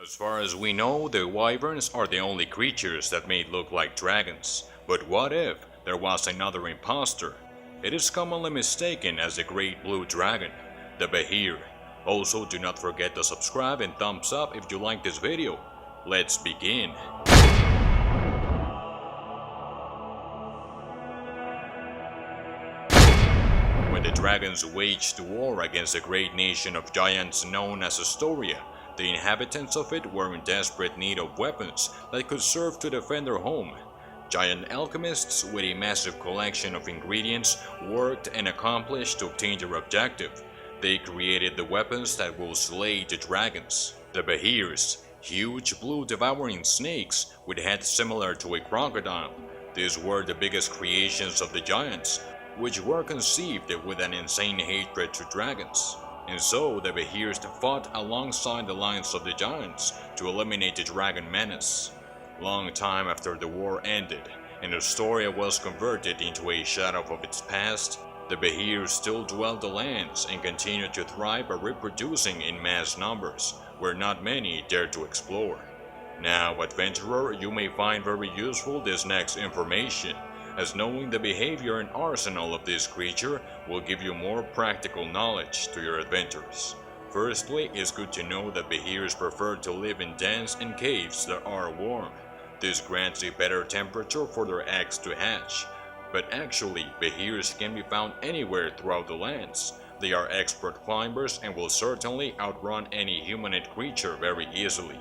As far as we know, the wyverns are the only creatures that may look like dragons. But what if there was another imposter? It is commonly mistaken as the Great Blue Dragon, the Behir. Also, do not forget to subscribe and thumbs up if you like this video. Let's begin. When the dragons waged war against the great nation of giants known as Astoria, the inhabitants of it were in desperate need of weapons that could serve to defend their home. Giant alchemists with a massive collection of ingredients worked and accomplished to obtain their objective. They created the weapons that will slay the dragons. The Behirs, huge blue devouring snakes with heads similar to a crocodile. These were the biggest creations of the giants, which were conceived with an insane hatred to dragons. And so the Behirs fought alongside the lines of the giants to eliminate the dragon menace. Long time after the war ended and Astoria was converted into a shadow of its past, the Behirs still dwelled the lands and continued to thrive by reproducing in mass numbers, where not many dared to explore. Now, adventurer, you may find very useful this next information, as knowing the behavior and arsenal of this creature will give you more practical knowledge to your adventures. Firstly, it's good to know that Behirs prefer to live in dens and caves that are warm. This grants a better temperature for their eggs to hatch. But actually, Behirs can be found anywhere throughout the lands. They are expert climbers and will certainly outrun any humanoid creature very easily.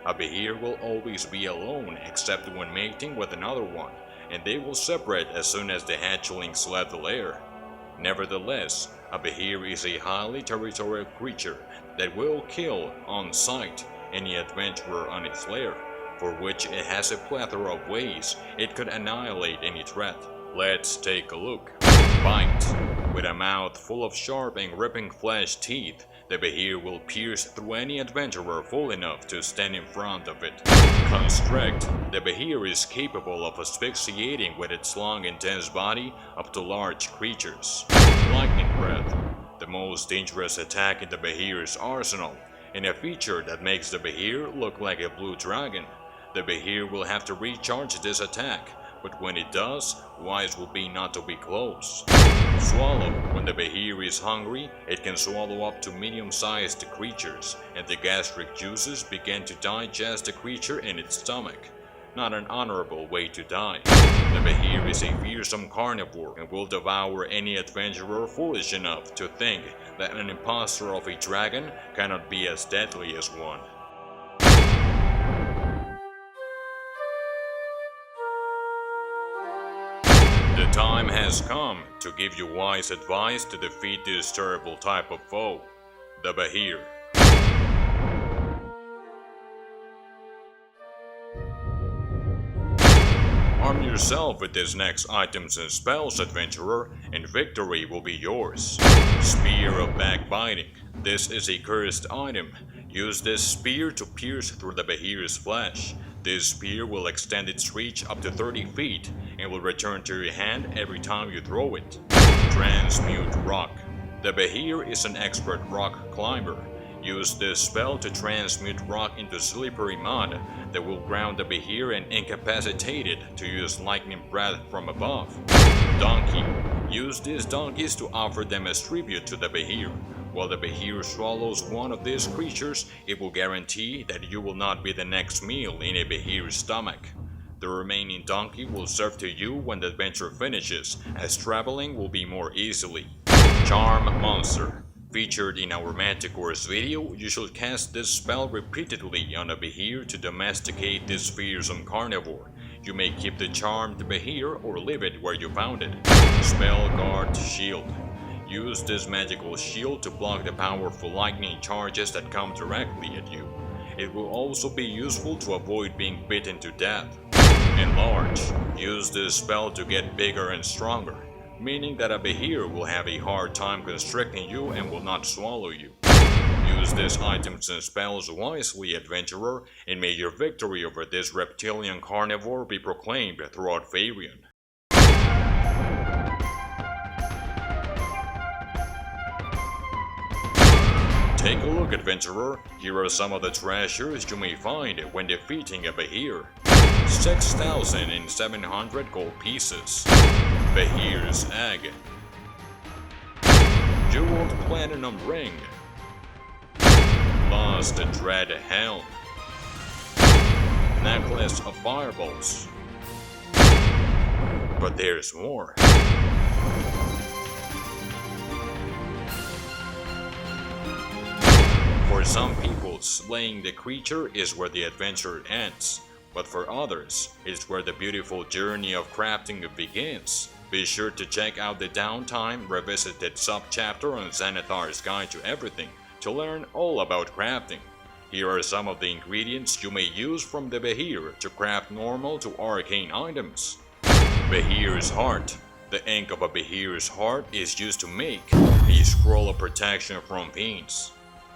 A Behir will always be alone except when mating with another one, and they will separate as soon as the hatchlings left the lair. Nevertheless, a Behir is a highly territorial creature that will kill on sight any adventurer on its lair, for which it has a plethora of ways it could annihilate any threat. Let's take a look. Bite. With a mouth full of sharp and ripping flesh teeth, the Behir will pierce through any adventurer full enough to stand in front of it. Constrict. The Behir is capable of asphyxiating with its long intense body up to large creatures. Lightning Breath. The most dangerous attack in the Behir's arsenal, and a feature that makes the Behir look like a blue dragon. The Behir will have to recharge this attack, but when it does, wise will be not to be close. Swallow. When the Behir is hungry, it can swallow up to medium-sized creatures, and the gastric juices begin to digest the creature in its stomach. Not an honorable way to die. The Behir is a fearsome carnivore and will devour any adventurer foolish enough to think that an imposter of a dragon cannot be as deadly as one. The time has come to give you wise advice to defeat this terrible type of foe, the Behir. Arm yourself with these next items and spells, adventurer, and victory will be yours. Spear of Backbiting. This is a cursed item. Use this spear to pierce through the Behir's flesh. This spear will extend its reach up to 30 feet and will return to your hand every time you throw it. Transmute Rock. The Behir is an expert rock climber. Use this spell to transmute rock into slippery mud that will ground the Behir and incapacitate it to use lightning breath from above. Donkey. Use these donkeys to offer them as tribute to the Behir. While the Behir swallows one of these creatures, it will guarantee that you will not be the next meal in a Behir's stomach. The remaining donkey will serve to you when the adventure finishes, as traveling will be more easily. Charm Monster. Featured in our Manticore's video, you should cast this spell repeatedly on a Behir to domesticate this fearsome carnivore. You may keep the charmed Behir or leave it where you found it. Spell Guard Shield. Use this magical shield to block the powerful lightning charges that come directly at you. It will also be useful to avoid being bitten to death. Enlarge. Use this spell to get bigger and stronger, meaning that a Behir will have a hard time constricting you and will not swallow you. Use these items and spells wisely, adventurer, and may your victory over this reptilian carnivore be proclaimed throughout Faerun. Take a look, adventurer. Here are some of the treasures you may find when defeating a Behir. 6,700 gold pieces. Behir's egg. Jeweled platinum ring. Lost dread helm. Necklace of fireballs. But there's more. For some people, slaying the creature is where the adventure ends, but for others, it's where the beautiful journey of crafting begins. Be sure to check out the Downtime Revisited sub-chapter on Xanathar's Guide to Everything to learn all about crafting. Here are some of the ingredients you may use from the Behir to craft normal to arcane items. Behir's Heart. The ink of a Behir's heart is used to make a scroll of protection from fiends.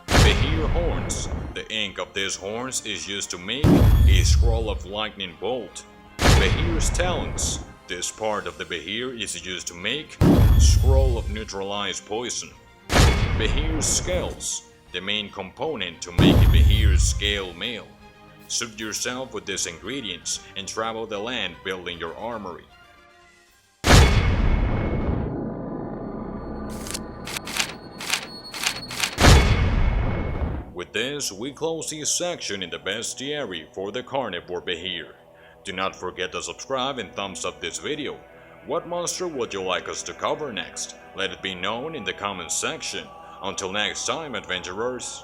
Behir Horns. The ink of these horns is used to make a scroll of lightning bolt. Behir's Talons. This part of the Behir is used to make a scroll of neutralized poison. Behir's Scales. The main component to make a Behir's scale mail. Suit yourself with these ingredients and travel the land building your armory. With this, we close this section in the bestiary for the carnivore Behir. Do not forget to subscribe and thumbs up this video. What monster would you like us to cover next? Let it be known in the comments section. Until next time, adventurers.